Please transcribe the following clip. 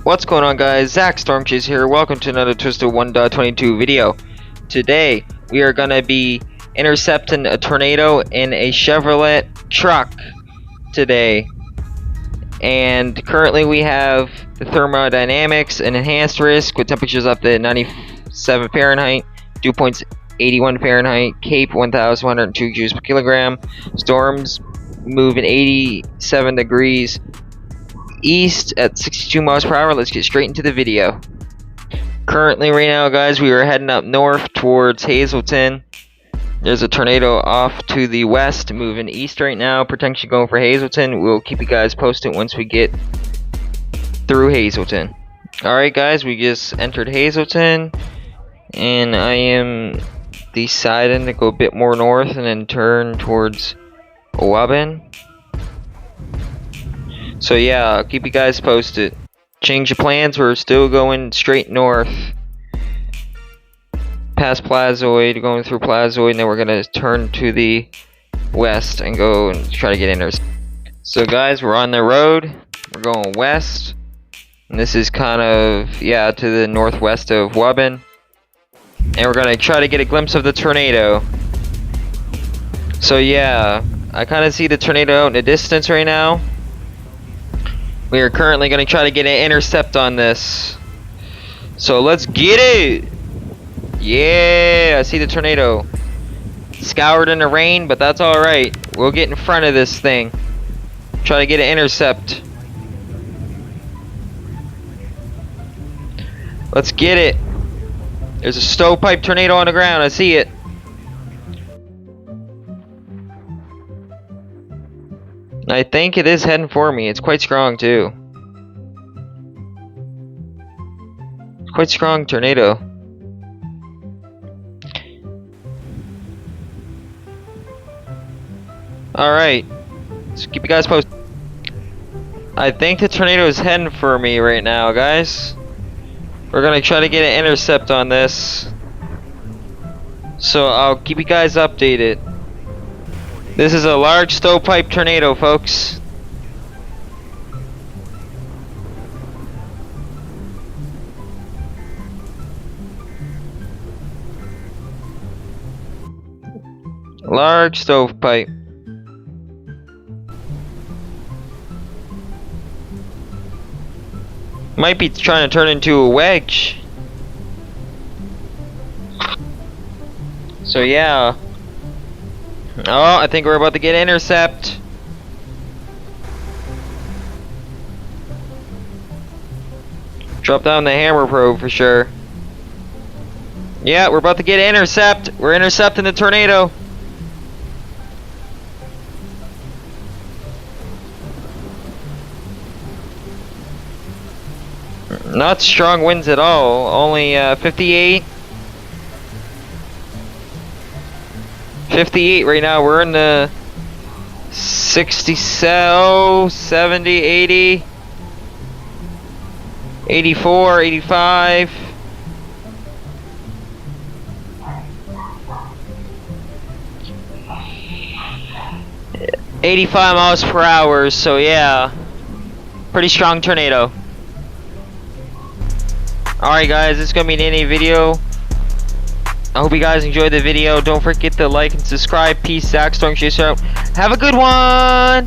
What's going on, guys? Zach Stormchase here. Welcome to another Twisted 1.22 video. Today we are gonna be intercepting a tornado in a Chevrolet truck today, and currently we have the thermodynamics and enhanced risk with temperatures up to 97 Fahrenheit, dew points 81 Fahrenheit, CAPE 1,102 joules per kilogram, storms moving 87 degrees east at 62 miles per hour. Let's get straight into the video. Currently right now, guys, we are heading up north towards Hazleton. There's a tornado off to the west moving east right now, potentially going for Hazleton. We'll keep you guys posted once we get through Hazleton. Alright, guys, we just entered Hazleton, and I am deciding to go a bit more north and then turn towards Waben. So yeah, I'll keep you guys posted. Change of plans, we're still going straight north past Plazoid, going through Plazoid, and then we're gonna turn to the west and go and try to get intercepted. So guys, we're on the road, we're going west, and this is kind of, yeah, to the northwest of Waben, and we're gonna try to get a glimpse of the tornado. So yeah, I kind of see the tornado out in the distance right now. We are currently going to try to get an intercept on this. So let's get it! Yeah, I see the tornado. Scoured in the rain, but that's alright. We'll get in front of this thing. Try to get an intercept. Let's get it. There's a stovepipe tornado on the ground. I see it. I think it is heading for me. It's quite strong too. Quite strong tornado. Alright. Let's keep you guys posted. I think the tornado is heading for me right now, guys. We're gonna try to get an intercept on this. So I'll keep you guys updated. This is a large stovepipe tornado, folks. Large stovepipe. Might be trying to turn into a wedge. So yeah. Oh, I think we're about to get intercept. Drop down the hammer probe for sure. Yeah, we're about to get intercept. We're intercepting the tornado. Not strong winds at all. Only 58. 58 right now. We're in the 60, 70, 80, 84, 85. 85 miles per hour, so yeah. Pretty strong tornado. Alright guys, this is gonna be an NA video. I hope you guys enjoyed the video. Don't forget to like and subscribe. Peace, Zach Stormchase out. Have a good one!